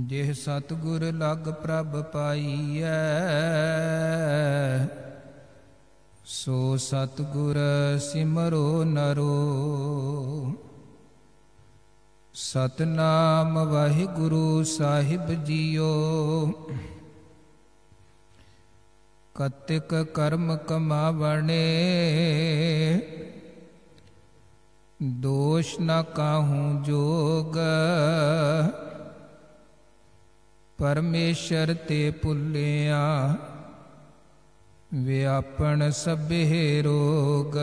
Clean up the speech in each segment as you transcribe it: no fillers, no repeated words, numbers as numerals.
जेह सतगुर लग प्रभ पाईऐ, सो सतगुर सिमरो नरो। सतनाम वाहिगुरु साहिब जियो, कतिक कर्म कमावणे, दोष न काहूँ जोग। परमेश्वर ते भुलिया, व्यापन सबे रोग।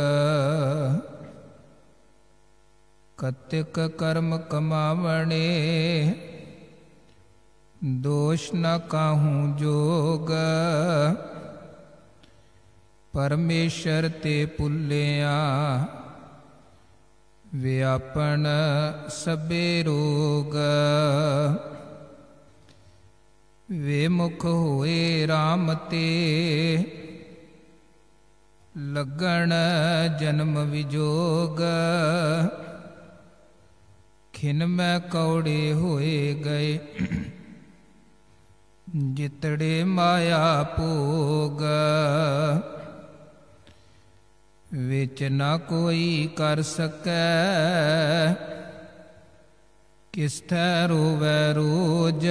कतिक कर्म कमावणे, दोष न काहूँ जोग। परमेश्वर ते भुलिया, व्यापन सबे रोग। विमुख होए राम ते, लगन जन्म विजोग। खिन में कौड़े होए गए, जितड़े माया भोग। विच न कोई कर सकै, किस थै रोवै रोज।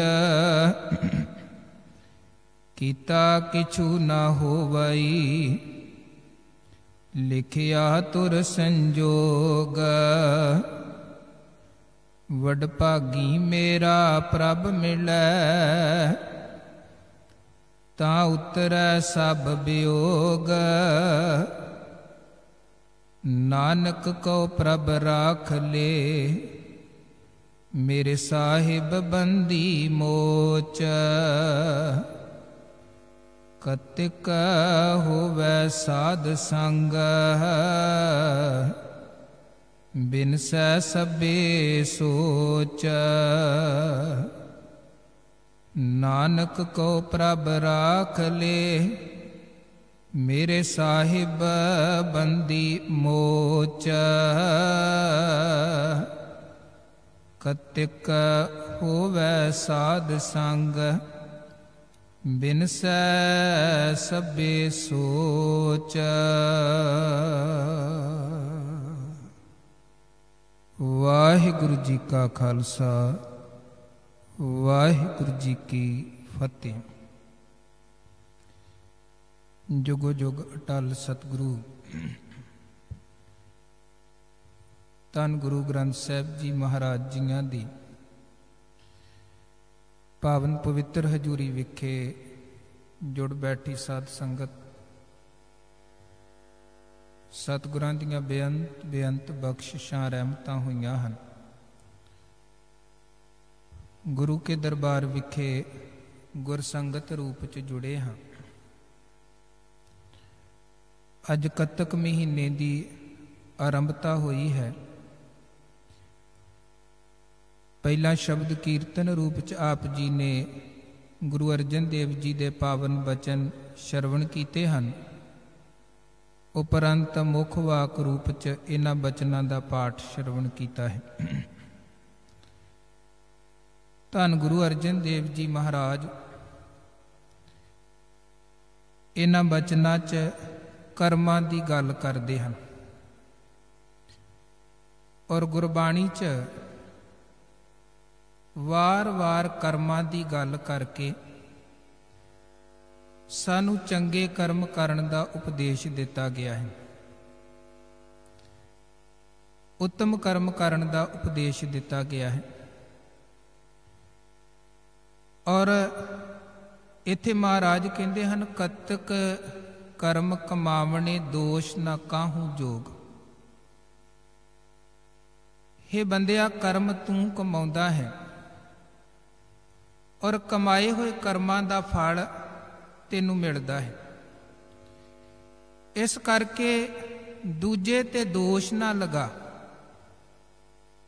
कीता किछु न होवई, लिखिया तुर संजोग। वडभागी मेरा प्रभ मिलै, तां उतरै सब वियोग। नानक को प्रभ राख ले, मेरे साहिब बंदी मोच। कतिक होवै साध संग, बिनसै सबे सोच। नानक को प्रभ राख ले, मेरे साहिब बंदी मोच। कतिक होवै साध संग, बिनसै सबे सोच। वाहिगुरु जी का खालसा, वाहिगुरु जी की फतेह। जुगो जुग अटल सतगुरु धन गुरु ग्रंथ साहिब जी महाराज जियां दी पावन पवित्र हजूरी विखे जुड़ बैठी साध संगत, सतगुरां दियां बेअंत बेअंत बख्शिशां रहमतां होईयां हन। गुरु के दरबार विखे गुर संगत रूप च जुड़े हाँ। अज कतक महीने की आरंभता हुई है। पहला शब्द कीर्तन रूप च आप जी ने गुरु अर्जन देव जी दे पावन बचन श्रवण कीते हन। उपरंत मुख वाक रूप च इन्हां बचनां दा पाठ श्रवण कीता है। धन गुरु अर्जन देव जी महाराज इन्हां बचनां च कर्मां दी गल करदे हन और गुरबाणी च वार वार कर्मां दी गल करके सानू चंगे कर्म करन दा उपदेश दिता गया है। उत्तम कर्म करन दा उपदेश दिता गया है। और इत्थे महाराज कहते हैं, कतक कर्म कमावने, दोष न काहू जोग। हे बंदिया, कर्म तू कमाउंदा है और कमाए हुए कर्मां दा फल तेनू मिलदा है। इस करके दूजे ते दोष ना लगा।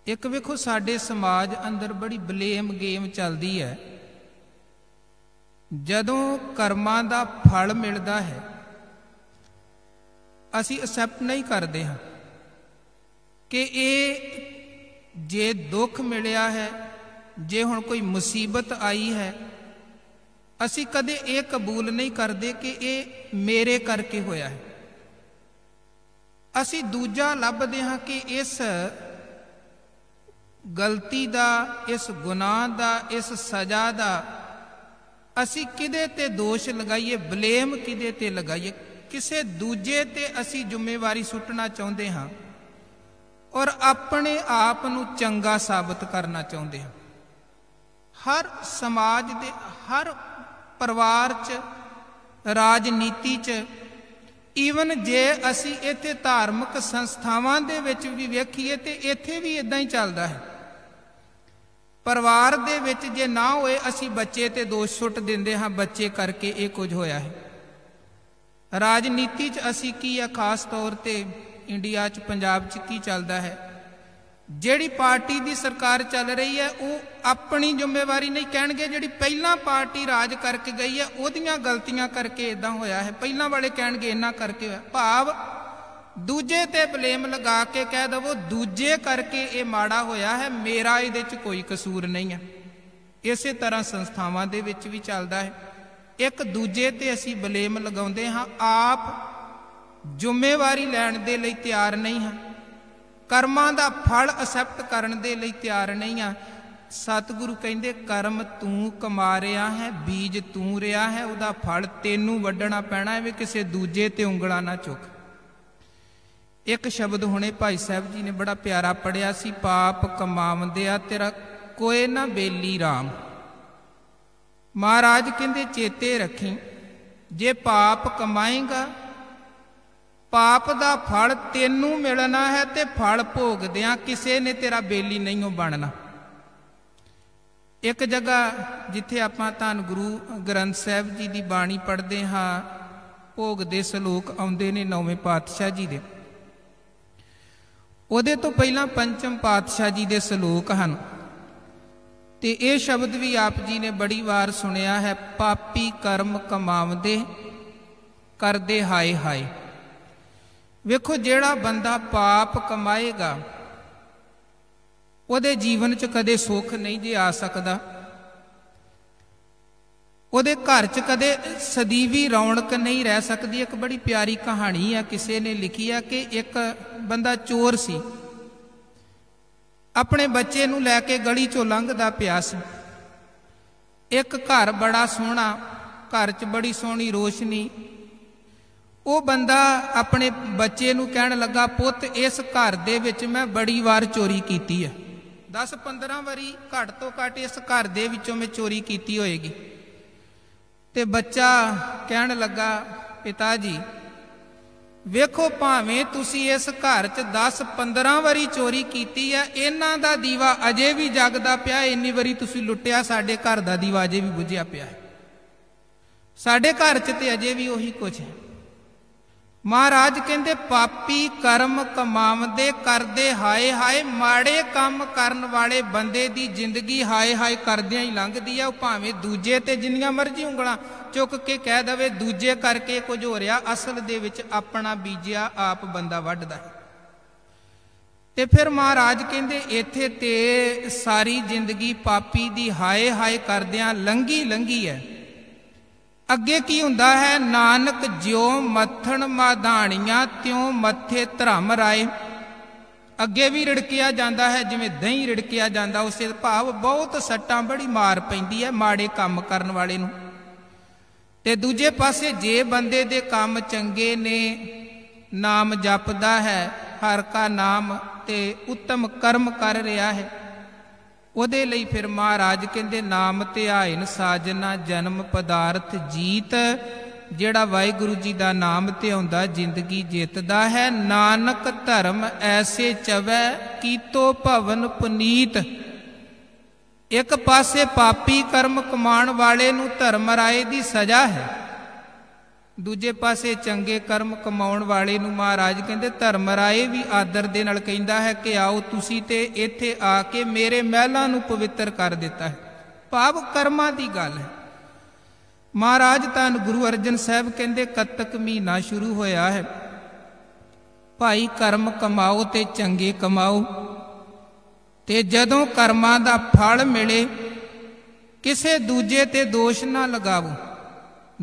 एक वेखो साडे समाज अंदर बड़ी ब्लेम गेम चलदी है। जदों कर्मां दा फल मिलदा है, असी एक्सेप्ट नहीं करते हाँ कि ये जे दुख मिलिया है, जे हुण कोई मुसीबत आई है, असी कदे ये कबूल नहीं करते कि ये मेरे करके होया है। असी दूजा लभदे हां कि इस गलती दा, इस गुनाह दा, इस सजा दा असी किदे ते दोष लगाइए, ब्लेम किदे ते लगाइए, किसे दूजे ते असी जिम्मेवारी सुटना चाहुंदे हां और अपने आप नूं चंगा साबित करना चाहुंदे हां। हर समाज दे, हर परिवार च, राजनीति च, ईवन जे असी इत्थे धार्मिक संस्थावां दे विच भी वेखीए ते इत्थे भी इदां ही चलदा है। परिवार दे विच जे ना होए असी बच्चे ते दोष सुट दिंदे हां, बच्चे करके ये कुछ होया है। राजनीति च असी की है, खास तौर ते इंडिया च, पंजाब च की चलदा है, जिहड़ी पार्टी दी सरकार चल रही है वो अपनी जिम्मेवारी नहीं कहणगे, जिहड़ी पहला पार्टी राज करके गई है उहदियां गलतियां करके इदां होया है, पहला वाले कहणगे इन्हां करके होया। भाव दूजे ते ब्लेम लगा के कह दवो दूजे करके ये माड़ा होया है, मेरा इहदे च कोई कसूर नहीं है। इसे तरह संस्थावां दे विच भी चलदा है, एक दूजे ते असी ब्लेम लगाउंदे हां, आप जिम्मेवारी लैण दे लई तैयार नहीं हां, कर्मां दा फल एक्सैप्ट करन दे लई तैयार नहीं हां। सतगुरु कहंदे कर्म तूं कमा रिहा है, बीज तूं रिहा है, उहदा फल तैनूं वड्ढना पैना है, वे किसे दूजे ते उंगलां ना चुक। एक शब्द हुणे भाई साहब जी ने बड़ा प्यारा पढ़िया सी, पाप कमावंदिया तेरा कोई ना बेली राम। महाराज कहंदे चेते रखी, जे पाप कमाएगा पाप दा फल तेनू मिलना है, ते फल भोगदियां किसे ने तेरा बेली नहीं हो बनना। एक जगह जिथे आपां धन गुरु ग्रंथ साहिब जी की बाणी पढ़ते हाँ, भोग दे सलोक आउंदे ने नौवें पातशाह जी दे, ਉਹਦੇ ਤੋਂ ਪਹਿਲਾਂ ਪੰਚਮ ਪਾਤਸ਼ਾਹ जी दे सलोक ਹਨ। ਤੇ ਇਹ शब्द भी आप जी ने बड़ी वार सुनिया है, पापी कर्म कमावदे करदे हाय हाय। वेखो जेड़ा बंदा पाप कमाएगा ਉਹਦੇ जीवन च कदे सुख नहीं जे आ सकदा, ਉਹਦੇ घर च कदे सदीवी रौनक नहीं रह सकती। एक बड़ी प्यारी कहानी है, किसी ने लिखी है कि एक बंदा चोर सी, अपने बच्चे नूं लैके गली चों लंघदा पिया सी। एक घर बड़ा सोहना, घर च बड़ी सोहनी रोशनी। वो बंदा अपने बच्चे नूं कहण लगा, पुत इस घर दे विच मैं बड़ी वार चोरी कीती है, 10-15 वारी घट तो घट इस घर दे विचों मैं चोरी कीती होएगी। ते बच्चा कहन लगा, पिता जी वेखो भावें तुसी इस घर च 10-15 वारी चोरी कीती है, इन्हां दा दीवा अजे भी जगदा पिया, इन्नी वारी तुसी लुटिया, साडे घर दा दीवा अजे भी बुझिया पिया है, साडे घर च ते अजे भी उही कुछ है। महाराज कहंदे पापी कर्म कमावदे करदे हाय हाय। माड़े काम करन वाले बंदे दी जिंदगी हाय हाय करदियां ही लंघदी है। भावें दूजे ते जिन्नियां मर्जी उंगलां चुक के कह दवे दूजे करके कुछ हो रहा, असल दे विच अपना बीजिया आप बंदा वड्ढदा है। ते फिर महाराज कहंदे इत्थे ते सारी जिंदगी पापी दी हाय हाय करदियां लंघी लंघी है। अगे की हुंदा है, नानक ज्यो मत्थण माधाणियां त्यों मत्थे धरम राए। अगे भी रिड़किया जाता है जिवें दही रिड़किया जाता, उसे भाव बहुत सट्टां बड़ी मार पैंदी है माड़े काम करन वाले नूं। ते दूजे पासे जे बंदे दे काम चंगे ने, नाम जपदा है हर का नाम ते उत्तम कर्म कर रहा है, ਉਹਦੇ ਲਈ फिर महाराज कहते नाम ध्यान साजना जन्म पदार्थ जीत। ਜਿਹੜਾ वाहिगुरु जी का नाम ध्याਉਂਦਾ जिंदगी जितदा है। नानक धर्म ऐसे चवै कीतो भवन पुनीत। एक पासे पापी कर्म कमाण वाले नूं धर्म राय दी सजा है, दूजे पासे चंगे कर्म कमाउण वाले नूं महाराज कहंदे धर्म राय भी आदर दे नाल कहंदा है कि आओ तुसी ते इत्थे आके मेरे महलां नूं पवित्र कर दिता है। भाव कर्मां दी गल है। महाराज धन गुरु अर्जन साहब कहंदे कत्तक महीना शुरू होया है, भाई कर्म कमाओ ते चंगे कमाओ ਤੇ ਜਦੋਂ ਕਰਮਾਂ ਦਾ ਫਲ ਮਿਲੇ ਕਿਸੇ ਦੂਜੇ ਤੇ ਦੋਸ਼ ਨਾ ਲਗਾਵੋ,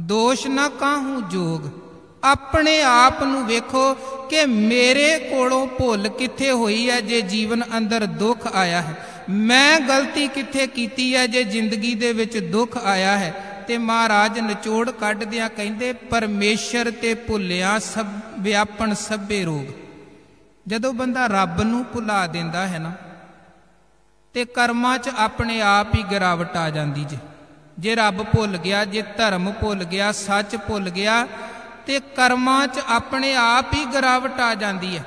ਦੋਸ਼ ਨਾ ਕਾਹੂ ਜੋਗ। ਆਪਣੇ ਆਪ ਨੂੰ ਵੇਖੋ ਕਿ ਮੇਰੇ ਕੋਲੋਂ ਭੁੱਲ ਕਿੱਥੇ ਹੋਈ ਹੈ ਜੇ ਜੀਵਨ ਅੰਦਰ ਦੁੱਖ ਆਇਆ ਹੈ, ਮੈਂ ਗਲਤੀ ਕਿੱਥੇ ਕੀਤੀ ਹੈ ਜੇ ਜ਼ਿੰਦਗੀ ਦੇ ਵਿੱਚ ਦੁੱਖ ਆਇਆ ਹੈ। ਤੇ ਮਹਾਰਾਜ ਨਿਚੋੜ ਕੱਢਦਿਆਂ ਕਹਿੰਦੇ ਪਰਮੇਸ਼ਰ ਤੇ ਭੁੱਲਿਆ ਸਭ ਵਿਆਪਣ ਸਭੇ ਰੋਗ। ਜਦੋਂ ਬੰਦਾ ਰੱਬ ਨੂੰ ਭੁਲਾ ਦਿੰਦਾ ਹੈ ਨਾ ਤੇ ਕਰਮਾਂ 'ਚ ਆਪਣੇ ਆਪ ਹੀ ਗਿਰਾਵਟ ਆ ਜਾਂਦੀ ਜੇ ਰੱਬ ਭੁੱਲ ਗਿਆ, ਜੇ ਧਰਮ ਭੁੱਲ ਗਿਆ, ਸੱਚ ਭੁੱਲ ਗਿਆ ਤੇ ਕਰਮਾਂ 'ਚ ਆਪਣੇ ਆਪ ਹੀ ਗਿਰਾਵਟ ਆ ਜਾਂਦੀ ਹੈ।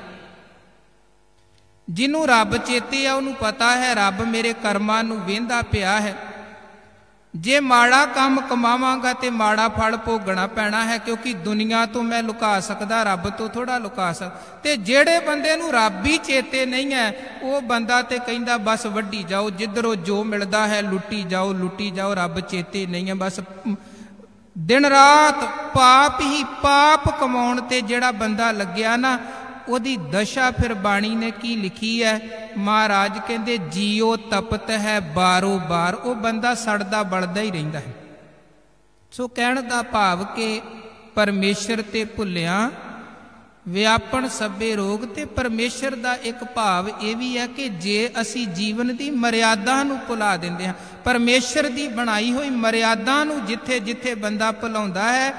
ਜਿਹਨੂੰ ਰੱਬ ਚੇਤੇ ਆ ਉਹਨੂੰ ਪਤਾ ਹੈ ਰੱਬ ਮੇਰੇ ਕਰਮਾਂ ਨੂੰ ਵੇਂਦਾ ਪਿਆ ਹੈ। ਜੇ ਮਾੜਾ ਕੰਮ ਕਮਾਵਾਂਗਾ ਤੇ ਮਾੜਾ ਫਲ ਭੋਗਣਾ ਪੈਣਾ ਹੈ, ਕਿਉਂਕਿ ਦੁਨੀਆ ਤੋਂ ਮੈਂ ਲੁਕਾ ਸਕਦਾ, ਰੱਬ ਤੋਂ ਥੋੜਾ ਲੁਕਾ ਸਕਦਾ। ਤੇ ਜਿਹੜੇ ਬੰਦੇ ਨੂੰ ਰੱਬ ਹੀ ਚੇਤੇ ਨਹੀਂ ਹੈ ਉਹ ਬੰਦਾ ਤੇ ਕਹਿੰਦਾ ਬਸ ਵੱਢੀ ਜਾਓ, ਜਿੱਧਰੋਂ ਜੋ ਮਿਲਦਾ ਹੈ ਲੁੱਟੀ ਜਾਓ, ਲੁੱਟੀ ਜਾਓ, ਰੱਬ ਚੇਤੇ ਨਹੀਂ ਹੈ। ਬਸ ਦਿਨ ਰਾਤ ਪਾਪ ਹੀ ਪਾਪ ਕਮਾਉਣ ਤੇ ਜਿਹੜਾ ਬੰਦਾ ਲੱਗਿਆ ਨਾ ਉਹਦੀ ਦਸ਼ਾ ਫਿਰ ਬਾਣੀ ਨੇ ਕੀ ਲਿਖੀ ਹੈ। ਮਹਾਰਾਜ ਕਹਿੰਦੇ ਜੀਓ ਤਪਤ ਹੈ ਬਾਰੋ ਬਾਰ। ਉਹ ਬੰਦਾ ਸੜਦਾ ਬਲਦਾ ਹੀ ਰਹਿੰਦਾ ਹੈ। ਸੋ ਕਹਿਣ ਦਾ ਭਾਵ ਕਿ ਪਰਮੇਸ਼ਰ ਤੇ ਭੁੱਲਿਆ ਵਿਆਪਣ ਸਭੇ ਰੋਗ। ਤੇ ਪਰਮੇਸ਼ਰ ਦਾ ਇੱਕ ਭਾਵ ਇਹ ਵੀ ਹੈ ਕਿ ਜੇ ਅਸੀਂ ਜੀਵਨ ਦੀ ਮਰਿਆਦਾ ਨੂੰ ਭੁਲਾ ਦਿੰਦੇ ਹਾਂ, ਪਰਮੇਸ਼ਰ ਦੀ ਬਣਾਈ ਹੋਈ ਮਰਿਆਦਾ ਨੂੰ ਜਿੱਥੇ ਜਿੱਥੇ ਬੰਦਾ ਭੁਲਾਉਂਦਾ ਹੈ,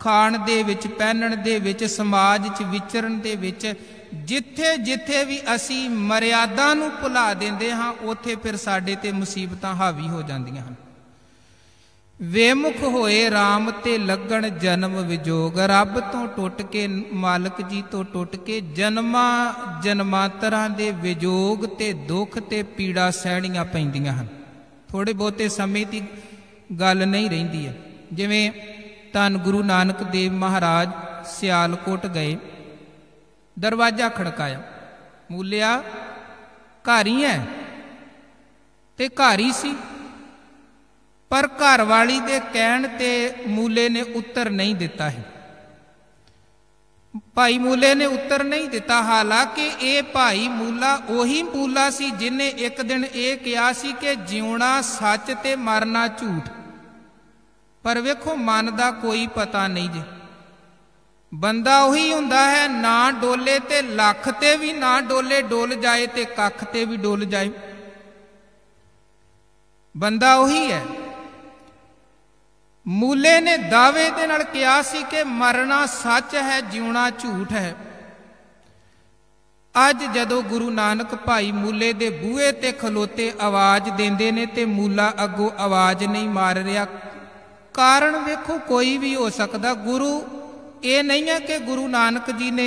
ਖਾਣ ਦੇ ਵਿੱਚ, ਪਹਿਨਣ ਦੇ ਵਿੱਚ, ਸਮਾਜ 'ਚ ਵਿਚਰਨ ਦੇ ਵਿੱਚ, ਜਿੱਥੇ ਜਿੱਥੇ ਵੀ ਅਸੀਂ ਮਰਿਆਦਾ ਨੂੰ ਭੁਲਾ ਦਿੰਦੇ ਹਾਂ ਉੱਥੇ ਫਿਰ ਸਾਡੇ ਤੇ ਮੁਸੀਬਤਾਂ ਹਾਵੀ ਹੋ ਜਾਂਦੀਆਂ ਹਨ। ਵੇਮੁਖ ਹੋਏ RAM ਤੇ ਲੱਗਣ ਜਨਮ ਵਿਜੋਗ। ਰੱਬ ਤੋਂ ਟੁੱਟ ਕੇ, ਮਾਲਕ ਜੀ ਤੋਂ ਟੁੱਟ ਕੇ ਜਨਮਾਂ ਜਨਮਾਂਤਰਾਂ ਦੇ ਵਿਜੋਗ ਤੇ ਦੁੱਖ ਤੇ ਪੀੜਾ ਸਹਿਣੀਆਂ ਪੈਂਦੀਆਂ ਹਨ। ਥੋੜੇ ਬਹੁਤੇ ਸਮੇਂ ਦੀ ਗੱਲ ਨਹੀਂ ਰਹਿੰਦੀ ਹੈ। ਜਿਵੇਂ ਧੰਨ ਗੁਰੂ ਨਾਨਕ ਦੇਵ ਮਹਾਰਾਜ ਸਿਆਲਕੋਟ ਗਏ, ਦਰਵਾਜ਼ਾ ਖੜਕਾਇਆ, ਮੂਲਿਆ ਘਰ ਹੀ ਹੈ। ਤੇ ਘਰ ਹੀ ਸੀ, ਪਰ ਘਰ ਵਾਲੀ ਦੇ ਕਹਿਣ ਤੇ ਮੂਲੇ ਨੇ ਉੱਤਰ ਨਹੀਂ ਦਿੱਤਾ ਹੈ। ਭਾਈ ਮੂਲੇ ਨੇ ਉੱਤਰ ਨਹੀਂ ਦਿੱਤਾ। ਹਾਲਾਂਕਿ ਇਹ ਭਾਈ ਮੂਲਾ ਉਹੀ ਮੂਲਾ ਸੀ ਜਿਹਨੇ ਇੱਕ ਦਿਨ ਇਹ ਕਿਹਾ ਸੀ ਕਿ ਜਿਉਣਾ ਸੱਚ ਤੇ ਮਰਨਾ ਝੂਠ। ਪਰ ਵੇਖੋ ਮਨ ਦਾ ਕੋਈ ਪਤਾ ਨਹੀਂ ਜੇ। ਬੰਦਾ ਉਹੀ ਹੁੰਦਾ ਹੈ, ਨਾ ਡੋਲੇ ਤੇ ਲੱਖ ਤੇ ਵੀ ਨਾ ਡੋਲੇ, ਡੋਲ ਜਾਏ ਤੇ ਕੱਖ ਤੇ ਵੀ ਡੋਲ ਜਾਏ। ਬੰਦਾ ਉਹੀ ਹੈ। ਮੂਲੇ ਨੇ ਦਾਅਵੇ ਦੇ ਨਾਲ ਕਿਹਾ ਸੀ ਕਿ ਮਰਨਾ ਸੱਚ ਹੈ, ਜਿਉਣਾ ਝੂਠ ਹੈ। ਅੱਜ ਜਦੋਂ ਗੁਰੂ ਨਾਨਕ ਭਾਈ ਮੂਲੇ ਦੇ ਬੂਹੇ ਤੇ ਖਲੋਤੇ ਆਵਾਜ਼ ਦਿੰਦੇ ਨੇ ਤੇ ਮੂਲਾ ਅੱਗੋਂ ਆਵਾਜ਼ ਨਹੀਂ ਮਾਰ ਰਿਹਾ, ਕਾਰਨ ਵੇਖੋ ਕੋਈ ਵੀ ਹੋ ਸਕਦਾ। ਗੁਰੂ ਇਹ ਨਹੀਂ ਹੈ ਕਿ ਗੁਰੂ ਨਾਨਕ ਜੀ ਨੇ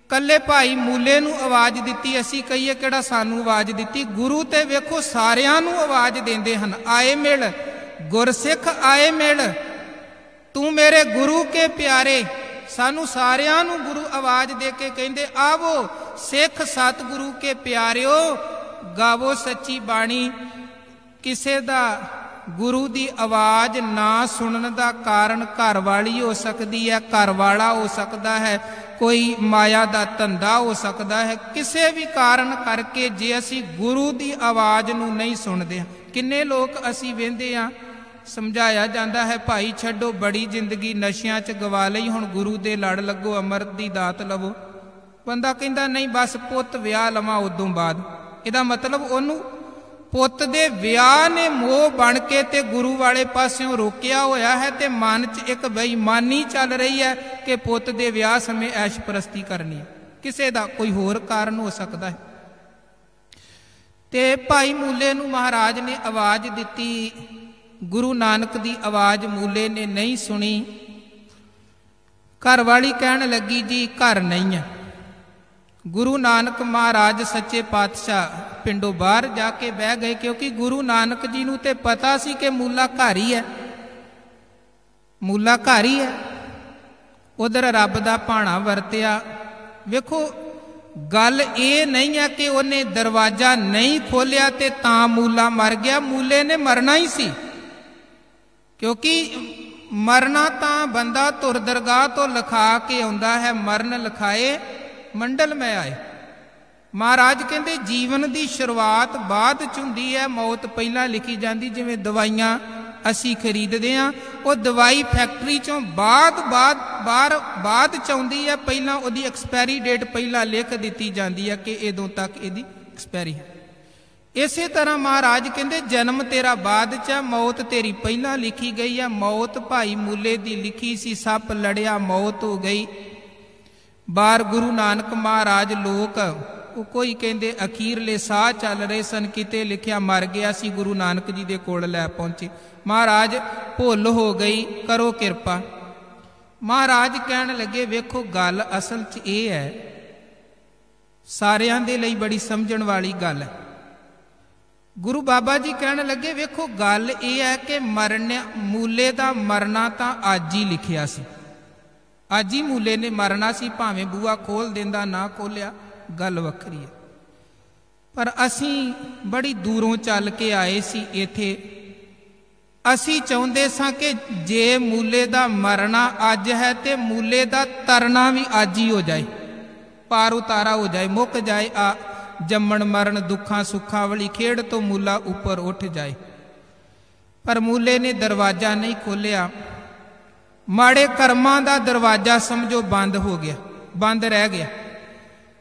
ਕੱਲੇ ਭਾਈ ਮੂਲੇ ਨੂੰ ਆਵਾਜ਼ ਦਿੱਤੀ, ਅਸੀਂ ਕਹੀਏ ਕਿਹੜਾ ਸਾਨੂੰ ਆਵਾਜ਼ ਦਿੱਤੀ। ਗੁਰੂ ਤੇ ਵੇਖੋ ਸਾਰਿਆਂ ਨੂੰ ਆਵਾਜ਼ ਦਿੰਦੇ ਹਨ, ਆਏ ਮਿਲ ਗੁਰਸਿੱਖ ਆਏ ਮਿਲ, ਤੂੰ ਮੇਰੇ ਗੁਰੂ ਕੇ ਪਿਆਰੇ। ਸਾਨੂੰ ਸਾਰਿਆਂ ਨੂੰ ਗੁਰੂ ਆਵਾਜ਼ ਦੇ ਕੇ ਕਹਿੰਦੇ ਆਵੋ ਸਿੱਖ ਸਤਿਗੁਰੂ ਕੇ ਪਿਆਰਿਓ, ਗਾਵੋ ਸੱਚੀ ਬਾਣੀ। ਕਿਸੇ ਦਾ ਗੁਰੂ ਦੀ ਆਵਾਜ਼ ਨਾ ਸੁਣਨ ਦਾ ਕਾਰਨ ਘਰ ਵਾਲੀ ਹੋ ਸਕਦੀ ਹੈ, ਘਰ ਵਾਲਾ ਹੋ ਸਕਦਾ ਹੈ, ਕੋਈ ਮਾਇਆ ਦਾ ਧੰਦਾ ਹੋ ਸਕਦਾ ਹੈ। ਕਿਸੇ ਵੀ ਕਾਰਨ ਕਰਕੇ ਜੇ ਅਸੀਂ ਗੁਰੂ ਦੀ ਆਵਾਜ਼ ਨੂੰ ਨਹੀਂ ਸੁਣਦੇ, ਕਿੰਨੇ ਲੋਕ ਅਸੀਂ ਵੇਂਦੇ ਹਾਂ, ਸਮਝਾਇਆ ਜਾਂਦਾ ਹੈ ਭਾਈ ਛੱਡੋ ਬੜੀ ਜ਼ਿੰਦਗੀ ਨਸ਼ਿਆਂ 'ਚ ਗਵਾ ਲਈ, ਹੁਣ ਗੁਰੂ ਦੇ ਲੜ ਲੱਗੋ, ਅੰਮ੍ਰਿਤ ਦੀ ਦਾਤ ਲਵੋ। ਬੰਦਾ ਕਹਿੰਦਾ ਨਹੀਂ ਬਸ ਪੁੱਤ ਵਿਆਹ ਲਵਾਂ ਉਦੋਂ ਬਾਅਦ। ਇਹਦਾ ਮਤਲਬ ਉਹਨੂੰ ਪੁੱਤ ਦੇ ਵਿਆਹ ਨੇ ਮੋਹ ਬਣ ਕੇ ਤੇ ਗੁਰੂ ਵਾਲੇ ਪਾਸਿਓਂ ਰੋਕਿਆ ਹੋਇਆ ਹੈ, ਤੇ ਮਨ 'ਚ ਇੱਕ ਬੇਈਮਾਨੀ ਚੱਲ ਰਹੀ ਹੈ ਕਿ ਪੁੱਤ ਦੇ ਵਿਆਹ ਸਮੇਂ ਐਸ਼ ਪ੍ਰਸਤੀ ਕਰਨੀ ਹੈ। ਕਿਸੇ ਦਾ ਕੋਈ ਹੋਰ ਕਾਰਨ ਹੋ ਸਕਦਾ ਹੈ। ਤੇ ਭਾਈ ਮੂਲੇ ਨੂੰ ਮਹਾਰਾਜ ਨੇ ਆਵਾਜ਼ ਦਿੱਤੀ, ਗੁਰੂ ਨਾਨਕ ਦੀ ਆਵਾਜ਼ ਮੂਲੇ ਨੇ ਨਹੀਂ ਸੁਣੀ। ਘਰ ਵਾਲੀ ਕਹਿਣ ਲੱਗੀ ਜੀ ਘਰ ਨਹੀਂ ਹੈ। ਗੁਰੂ ਨਾਨਕ ਮਹਾਰਾਜ ਸੱਚੇ ਪਾਤਸ਼ਾਹ ਪਿੰਡੋਂ ਬਾਹਰ ਜਾ ਕੇ ਬਹਿ ਗਏ, ਕਿਉਂਕਿ ਗੁਰੂ ਨਾਨਕ ਜੀ ਨੂੰ ਤੇ ਪਤਾ ਸੀ ਕਿ ਮੂਲਾ ਘਰ ਹੀ ਹੈ, ਮੂਲਾ ਘਰ ਹੀ ਹੈ। ਉਧਰ ਰੱਬ ਦਾ ਭਾਣਾ ਵਰਤਿਆ। ਵੇਖੋ ਗੱਲ ਇਹ ਨਹੀਂ ਹੈ ਕਿ ਉਹਨੇ ਦਰਵਾਜ਼ਾ ਨਹੀਂ ਖੋਲਿਆ ਤੇ ਤਾਂ ਮੂਲਾ ਮਰ ਗਿਆ। ਮੂਲੇ ਨੇ ਮਰਨਾ ਹੀ ਸੀ, ਕਿਉਂਕਿ ਮਰਨਾ ਤਾਂ ਬੰਦਾ ਧੁਰ ਦਰਗਾਹ ਤੋਂ ਲਿਖਾ ਕੇ ਆਉਂਦਾ ਹੈ, ਮਰਨ ਲਿਖਾਏ ਮੰਡਲ ਮੈਂ ਆਏ। महाराज कहते जीवन की शुरुआत बाद च हुंदी है, मौत पहला लिखी जाती। जिवें दवाइयां असी खरीदते हैं, वो दवाई फैक्ट्री चों बाद च आउंदी है, पहला उहदी एक्सपायरी डेट पहला लिख दी जाती है कि इदों तक इहदी एक्सपायरी है। इसे तरह महाराज कहते जन्म तेरा बाद च, मौत तेरी पहला लिखी गई है। मौत भाई मूले दी लिखी सी, सप लड़िया मौत हो गई। बार गुरु नानक महाराज लोक कोई कहते अखीरले साह चल रहे सन, किते लिखिया मर गया सी, गुरु नानक जी दे कोल लै पहुंचे। महाराज भुल हो गई, करो किरपा। महाराज कहन लगे वेखो गल असल च यह है, सारियां दे लई बड़ी समझण वाली गल है। गुरु बाबा जी कहन लगे वेखो गल यह है कि मरने मूले दा मरना तां अज ही लिखिया सी, अज ही मूले ने मरना सी, भावें बूआ खोल देंदा ना खोलिया गल वखरी है। पर असी बड़ी दूरों चल के आए सी इत्थे, असी चाहुंदे सां कि जे मूले दा मरना अज है ते मूले दा तरना भी अज ही हो जाए, पार उतारा हो जाए, मुक जाए आ जम्मण मरण दुखां सुखां वाली खेड़ तो मूला ऊपर उठ जाए। पर मूले ने दरवाजा नहीं खोलिया, माड़े कर्मां दा दरवाजा समझो बंद हो गया, बंद रह गया।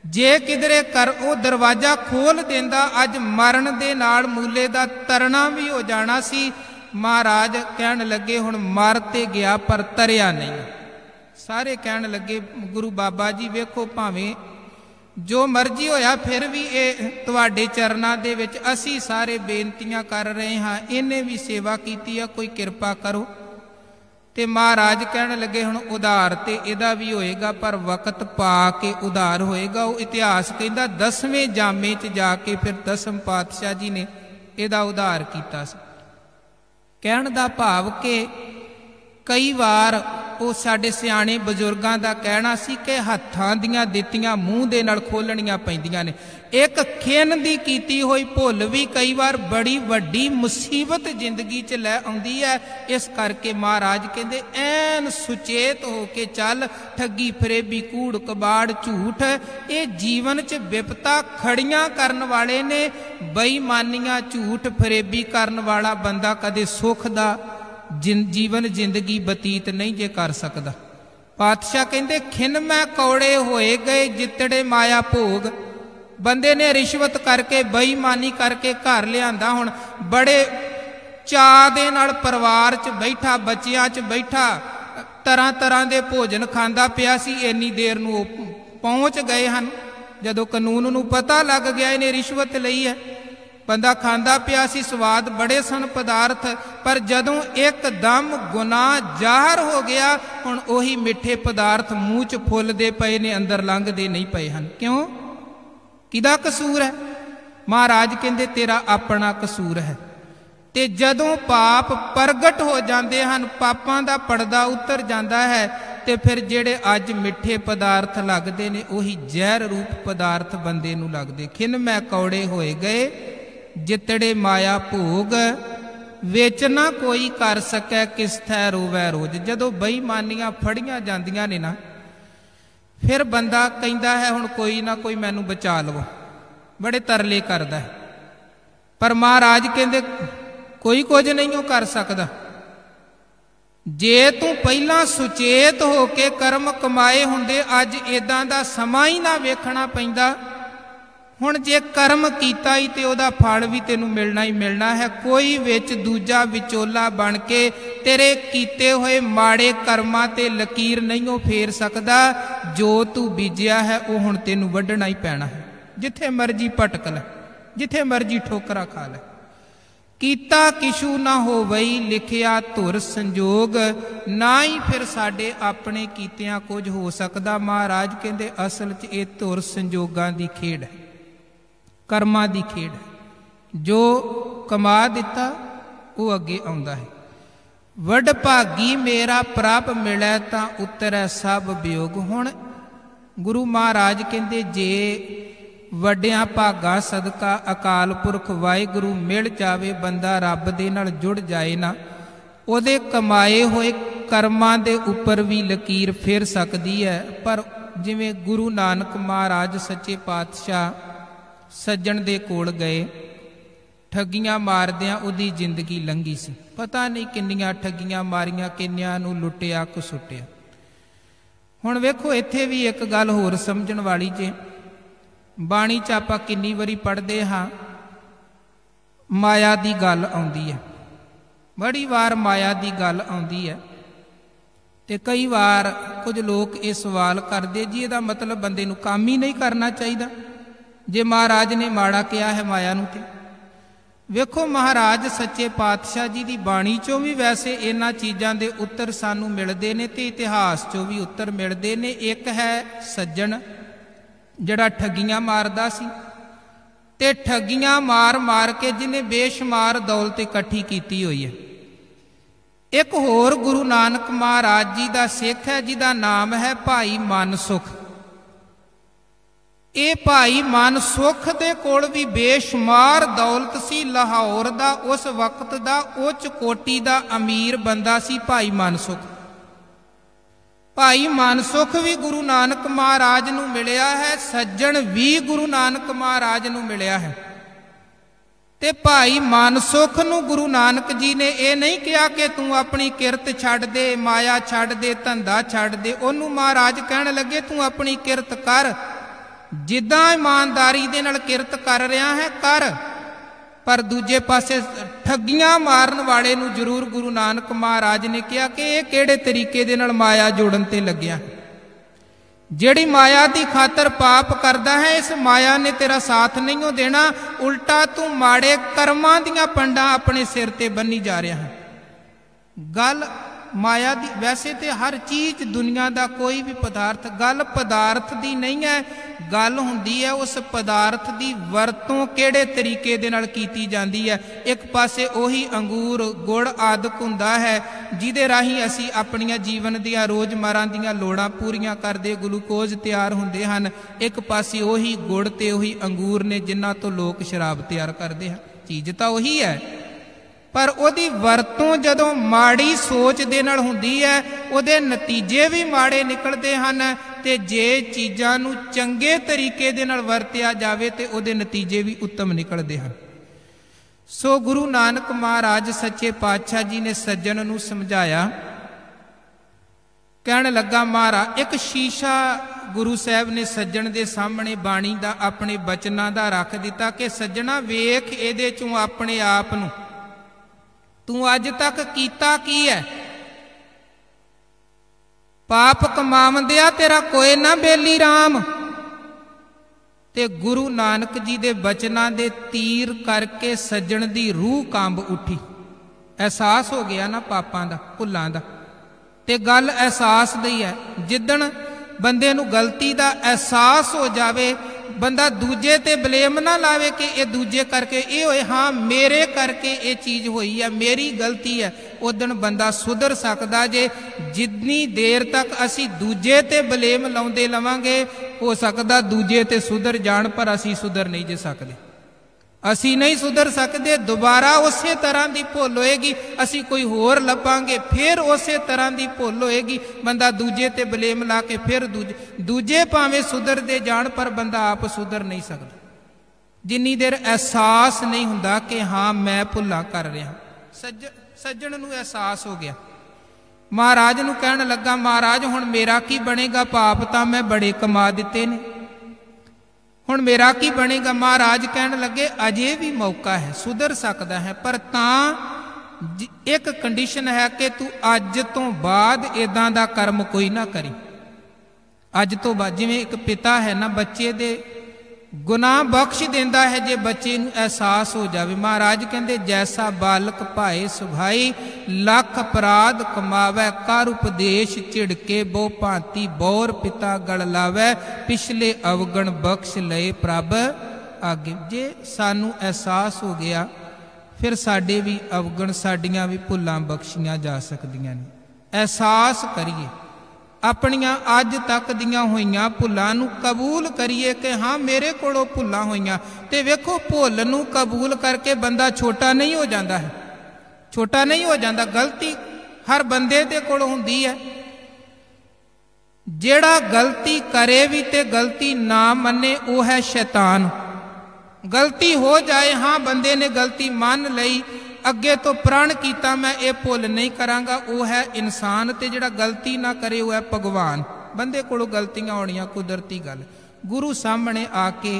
जे किधरे कर वो दरवाजा खोल देंदा, अज मरण दे नाल मूले दा तरना भी हो जाना सी। महाराज कहन लगे हुण मर ते गया पर तरिया नहीं। सारे कहन लगे गुरु बाबा जी वेखो भावें जो मर्जी होया, फिर भी ये तुहाडे चरनां दे विच असी सारे बेनतियां कर रहे हाँ, इन्हें भी सेवा कीती है, कोई किरपा करो। ते महाराज कहन लगे हुण उधार ते इहदा भी होएगा, पर वक्त पा के उधार होएगा। वो इतिहास कहंदा 10वें जामे च जाके फिर 10म पातशाह जी ने इहदा उधार कीता सी। कहण दा भाव कि कई बार वो साडे सियाणे बजुर्गां दा कहना सी कि हत्थां दियां दित्तियां मूँह दे नाल खोलणियां पैंदियां ने। एक खिन दी कीती होई भुल भी कई बार बड़ी वड्डी मुसीबत जिंदगी च लै आउंदी है। इस करके महाराज कहंदे ऐन सुचेत हो के चल, ठगी फरेबी कूड़ कबाड़ झूठ ये जीवन च विपता खड़ियां करन वाले ने। बेईमानियां झूठ फरेबी करन वाला बंदा कदे सुख दा जीवन जिंदगी बतीत नहीं जे कर सकता। पातशाह कहते खिन मैं कौड़े होए गए जितड़े माया भोग। बंदे ने रिश्वत करके बेईमानी करके घर लियांदा, हुण बड़े चाह दे नाल परिवार च बैठा, बच्चियां च बैठा, तरह तरह के भोजन खांदा पिया सी। इन्नी देर नूं पहुंच गए हैं, जदों कानून नूं पता लग गया इन्हें रिश्वत लई है। बंदा खांदा पिया सी, स्वाद बड़े सन पदार्थ, पर जदों एकदम गुनाह जाहर हो गया, हुण ओही मिठे पदार्थ मूँह च फुलदे पए ने, अंदर लंघदे नहीं पए हन। क्यों? किदा कसूर है? महाराज कहंदे तेरा अपना कसूर है। ते जदों पाप प्रगट हो जाते हैं, पापां दा पर्दा उतर जाता है, ते फिर जेड़े अज मिठे पदार्थ लगते ने उही जहर रूप पदार्थ बंदे नूं लगदे। खिन मैं कौड़े होए गए जितड़े माया भोग, विच ना कोई कर सकै किस थै रोवै रोज। जदों बेईमानियां फड़ियां जांदियां ने ना, फिर बंदा कहता है हुण कोई ना कोई मैनू बचा लवो, बड़े तरले करदा है। पर महाराज कहंदे कोई कुछ नहीं कर सकता। जे तू पहला सुचेत हो के कर्म कमाए हुंदे, अज इदां दा समा ही ना वेखना पैंदा। हुण जे कर्म कीता ही ते ओदा फल भी तेनू मिलना ही मिलना है। कोई विच दूजा विचोला बन के तेरे कीते हुए माड़े कर्मां ते लकीर नहीं फेर सकदा। जो तू बीजिया है वो हुण तेनू वड्ढना ही पैना है। जिथे मर्जी भटक लै, जिथे मर्जी ठोकरा खा लै। कीता किशू ना होवई लिखिया धुर संजोग, ना ही फिर साडे अपने कीतियां कुछ हो सकदा। महाराज कहंदे असल च ये धुर संजोगां दी खेड है, कर्मां दी खेड है। जो कमा दिता वो अगे आउंदा है। वड भागी मेरा प्रभ मिलै तां उतरै सब वियोग। हुण गुरु महाराज कहंदे जे वड्डियां भागां सदका अकाल पुरख वाहिगुरू मिल जावे, बंदा रब दे नाल जुड़ जाए ना, ਉਹਦੇ कमाए हुए कर्मां दे उपर भी लकीर फिर सकती है। पर जिवें गुरु नानक महाराज सच्चे पातशाह सज्जण दे कोल गए, ठगियां मारदियां उहदी जिंदगी लंघी सी। पता नहीं किन्नियां ठगियां मारियां, किन्नियां नूं लुटिया घसुटिया। हुण वेखो इत्थे भी एक गल होर समझण वाली जे, बाणी च आपां किन्नी वारी पढ़दे हां, माया दी गल आउंदी है, बड़ी वार माया दी गल आउंदी है। ते कई वार कुछ लोग ये सवाल करते जी इहदा मतलब बंदे नूं काम ही नहीं करना चाहिए जे महाराज ने माड़ा कहा है माया नूं। ते वेखो महाराज सच्चे पातशाह जी की बाणी चों भी वैसे इन्हां चीज़ां दे उत्तर सानूं मिलदे ने ते इतिहास चों भी उत्तर मिलदे ने। एक है सज्जण जिहड़ा ठगियां मारदा सी ते ठगियां मार मार के जिन्हें बेशुमार दौलत इकट्ठी कीती हुई है। एक होर गुरु नानक महाराज जी का सिख है जिहदा नाम है भाई मनसुख। ये भाई मनसुख दे कोल भी बेशुमार दौलत सी। लाहौर दा उस वक्त दा उच्च कोटि दा अमीर बंदा सी भाई मनसुख। भाई मनसुख भी गुरु नानक महाराज नूं मिलिया है, सज्जण भी गुरु नानक महाराज नूं मिलिया है। ते भाई मनसुख नूं गुरु नानक जी ने यह नहीं कहा कि तू अपनी किरत छड्ड दे, माया छड्ड दे, धंधा छड्ड दे। उन्होंने महाराज कहण लगे तू अपनी किरत कर, जिद्दां ईमानदारी दे नाल किरत कर रहा है कर, पर दूजे पासे ठगियां मारन वाले नूं जरूर गुरु नानक महाराज ने कहा कि यह किहड़े तरीके दे नाल माया जोड़न ते लग्या। जिहड़ी माया की खातर पाप करदा है इस माया ने तेरा साथ नहीं हो देना, उल्टा तू माड़े कर्मां दीयां पंडां अपने सिर ते बन्नी जा रहा है। गल माया दी वैसे तो हर चीज दुनिया का कोई भी पदार्थ गल पदार्थ दी नहीं है, गल हुंदी है उस पदार्थ दी वरतों किहड़े तरीके दे नाल कीती जांदी है। एक पासे ओही अंगूर गुड़ आदक हुंदा है जिहदे राही असी अपनियां जीवन दियां रोजमर्रा दियां लोड़ां पूरीआं करदे, ग्लूकोज तैयार हुंदे हन। एक पासे ओही गुड़ ते ओही अंगूर ने जिन्हां तो लोग शराब तैयार करदे हन। चीज़ तां ओही है, पर उहदी वरतों जदों माड़ी सोच दे नाल हुंदी है उहदे नतीजे भी माड़े निकलदे हन। ते जे चीज़ां नूं चंगे तरीके दे नाल वरतिया जावे ते उहदे नतीजे भी उत्तम निकलदे हन। सो गुरु नानक महाराज सच्चे पातशाह जी ने सज्जन नूं समझाया। कहण लगा महाराज एक शीशा गुरु साहब ने सज्जन दे सामने बाणी दा अपने बचनां दा रख दिता कि सज्जना वेख इहदे चों अपने आप नूं तू अज तक कीता की है। पाप कमावंदिया तेरा कोई ना बेली राम। ते गुरु नानक जी दे बचनां दे तीर करके सज्जण दी रूह कंब उठी। एहसास हो गया ना पापां दा भुल्लां दा। ते गल एहसास दी है, जिद्दण बंदे नूं गलती दा एहसास हो जावे बंदा दूजे ते ब्लेम ना लावे कि ये दूजे करके ये होए, हाँ मेरे करके ये चीज़ हुई है, मेरी गलती है, उदन बंदा सुधर सकदा जे। जितनी देर तक असी दूजे ते ब्लेम लाउंदे लवांगे हो सकदा दूजे ते सुधर जाण, पर असी सुधर नहीं जे सकदे। असी नहीं सुधर सकते, दोबारा उस तरह की भुल होएगी, असी कोई होर लभांगे फिर उस तरह की भुल होएगी। बंदा दूजे ते ब्लेम ला के फिर दूजे भावें सुधरते जान पर बंदा आप सुधर नहीं सकता जिन्नी देर एहसास नहीं हुंदा कि हाँ मैं भुल्लां कर रहा। सज्जण नूं एहसास हो गया। महाराज नूं कहण लगा महाराज हुण मेरा की बनेगा, पाप तां मैं बड़े कमा दिते ने, हुण मेरा की बनेगा। महाराज कहण लगे अजे भी मौका है, सुधर सकता है, पर तां एक कंडीशन है कि तू अज तो बाद इदां दा कर्म कोई ना करी। अज तो बाद जिवें एक पिता है ना बच्चे दे गुनाह बख्श देंदा है जे बच्चे नूं एहसास हो जावे। महाराज कहंदे जैसा बालक भाए सुभाई, लख अपराध कमावै, कर उपदेश झिड़के बो भांति, बौर पिता गल लावै, पिछले अवगण बख्श लए प्रभ आगे। जे सानू एहसास हो गया फिर साडे भी अवगण साडियां भी भुल्लां बख्शियां जा सकदियां ने। एहसास करिए अपनियां अज तक दियां होइयां भुल्लां नूं कबूल करिए कि हाँ मेरे कोलों भुल्लां होइयां। ते वेखो भुल नूं कबूल करके बंदा छोटा नहीं हो जाता है, छोटा नहीं हो जाता। गलती हर बंदे दे कोलों हुंदी है। जेड़ा गलती करे भी ते गलती ना मन्ने वो है शैतान। गलती हो जाए, हाँ बंदे ने गलती मान लई, अगे तो प्रण किया मैं ये भुल नहीं करांगा, वो है इंसान। ते जिहड़ा गलती ना करे वो है भगवान। बंदे कोलों गलतियां होणियां कुदरती गल। गुरु सामने आके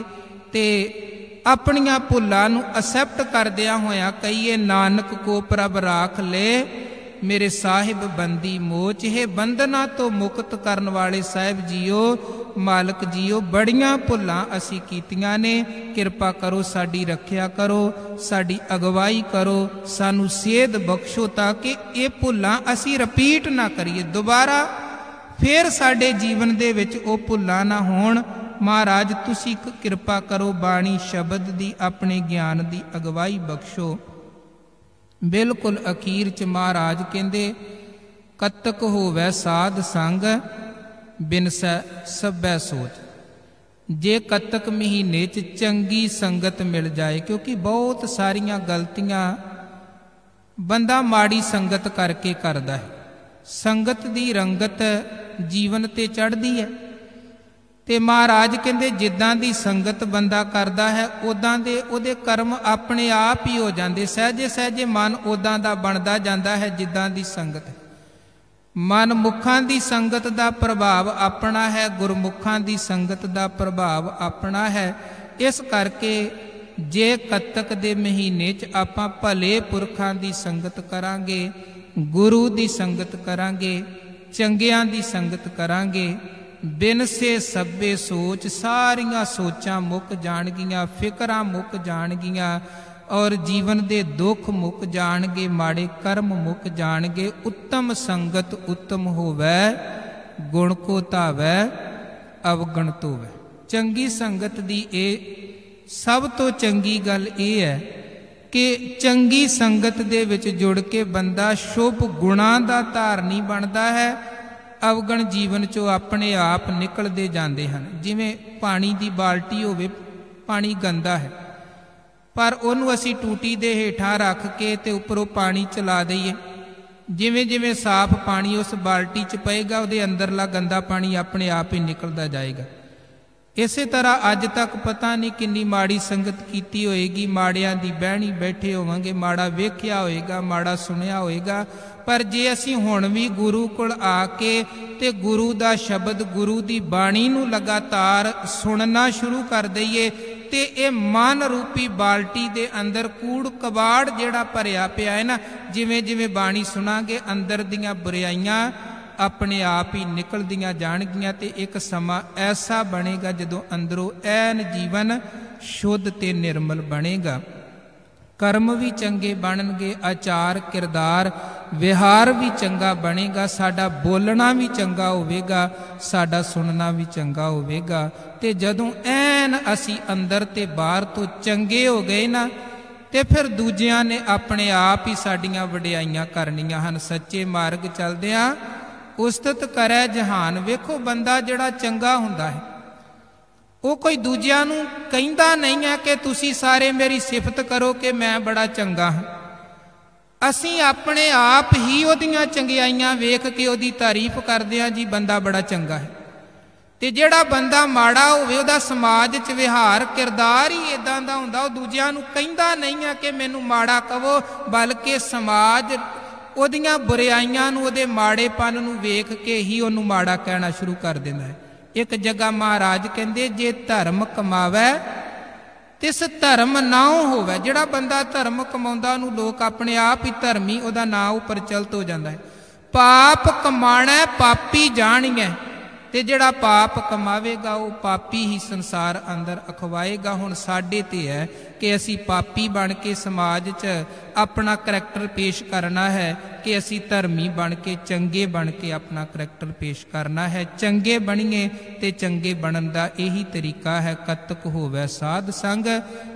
ते अपनियां भुलां नूं असैप्ट करदियां होया कहिए, नानक को प्रभ राख ले मेरे साहिब बंदी मोच। है बंधना तो मुक्त करन वाले साहिब जीओ, मालक जीओ, बड़ियां भुलां असी कीतियां ने, किरपा करो साडी रखिया करो, साडी अगवाई करो, सानू सेध बख्शो ताकि ये भुलां असी रिपीट ना करिए, दोबारा फिर साडे जीवन दे विच ओ भुलां ना होण। महाराज तुसी किरपा करो, बाणी शब्द दी अपने ज्ञान दी अगवाई बख्शो। बिल्कुल अखीर च महाराज कहंदे, कतक होवै साध संग बिनसै सभै सोच। जे कतक महीने च चंगी संगत मिल जाए, क्योंकि बहुत सारियां गलतियां बंदा माड़ी संगत करके करदा है। संगत दी रंगत जीवन ते चढ़दी है। ते महाराज कहंदे जिद्दां दी संगत बंदा करदा है उदां दे उहदे कर्म अपने आप ही हो जांदे। सहजे सहजे मन उदां दा बनदा जांदा है जिद्दां दी संगत। मन मुखां दी संगत दा प्रभाव अपना है, गुरमुखां दी संगत दा प्रभाव अपना है। इस करके जे कतक दे महीने च आपां भले पुरखां दी संगत करांगे, गुरु दी संगत करांगे, चंगियां दी संगत करांगे, बिन से सभे सोच, सारियां सोचां मुक जाणगियां, फिकरां मुक जाणगियां और जीवन दे दुख मुक जाणगे, माड़े कर्म मुक जाणगे। उत्तम संगत उत्तम होवै, गुण को धावै अवगण धोवै। चंगी संगत दी ए सब तो चंगी गल ये है कि चंगी संगत दे विच जुड़ के बंदा शुभ गुणां दा धारनी बनदा है। अवगण जीवन चो अपने आप निकलते जाते हैं। जिमें पानी की बाल्टी होवे, पानी गंदा है पर उन्होंने असी टूटी दे हेठां रख के ते उपरों पानी चला दईए, जिमें जिमें साफ पानी उस बाल्टी च पएगा उहदे अंदरला गंदा पानी अपने आप ही निकलता जाएगा। इसे तरह अज तक पता नहीं किन्नी माड़ी संगत कीती होएगी, माड़ियां दी बहनी बैठे होवांगे, माड़ा वेख्या होएगा, माड़ा सुनिया होएगा। पर जे असी हुण भी गुरु कोल आके ते गुरु दा शब्द, गुरु दी बाणी नूं लगातार सुनना शुरू कर दईए ते ये मन रूपी बाल्टी दे अंदर कूड़ कबाड़ जिहड़ा भरिया पिया है ना, जिवें जिवें बाणी सुनांगे अंदर दियां बुराइयां अपने आप ही निकलदियां जाणगियां। ते एक समा ऐसा बनेगा जदों अंदरों ऐन जीवन शुद्ध ते निर्मल बनेगा। कर्म भी चंगे बनणगे, आचार किरदार विहार भी चंगा बनेगा, साडा बोलना भी चंगा होवेगा, साडा सुनना भी चंगा होवेगा। ते जदों ऐन असी अंदर ते बाहर तो चंगे हो गए ना, ते फिर दूजियां ने अपने आप ही साडियां वडियाइयां करनियां हन। सच्चे मार्ग चलदियां उस्तत करै जहान। वेखो बंदा जिहड़ा चंगा हुंदा है वो कोई दूजियां नूं कहिंदा नहीं है कि तुसी सारे मेरी सिफत करो कि मैं बड़ा चंगा हाँ। असी अपने आप ही उहदियां चंगियाइयां वेख के उहदी तारीफ करदे हां, जी बंदा बड़ा चंगा है। ते जिहड़ा बंदा माड़ा होवे उहदा समाज च विहार किरदार ही इदां दा हुंदा, वो दूजियां नूं कहिंदा नहीं है कि मैनूं माड़ा कहो, बल्कि समाज उहदियां बुराइयां नूं, उहदे माड़ेपन नूं वेख के ही उहनूं माड़ा कहना शुरू कर दिंदा है। एक जगह महाराज कहंदे जे धर्म कमावै तिस धर्म नाउ होवै। जिहड़ा बंदा धर्म कमाउंदा उहनूं लोक अपने आप ही धर्मी उहदा नाम प्रचलित हो जाता है। पाप कमाना पापी जाणिए, ते जिहड़ा पाप कमावेगा वो पापी ही संसार अंदर अखवाएगा। हुण साडे ते है कि असी पापी बन के समाज च अपना करैक्टर पेश करना है कि असी धर्मी बन के चंगे बन के अपना करैक्टर पेश करना है। चंगे बणीए ते चंगे बनन दा यही तरीका है। कतक होवै साध संग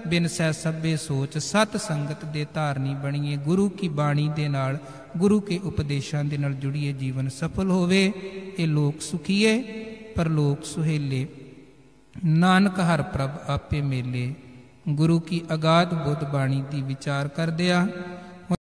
बिनसै सभे सोच। सत संगत दे धारनी बणीए, गुरु की बाणी दे नाल, गुरु के उपदेशों के नाल जुड़िए, जीवन सफल होवे। ये लोक सुखीए परलोक सुहेले। नानक हर प्रभ आपे मेले। गुरु की अगाध बुद्ध बाणी दी विचार कर दिया।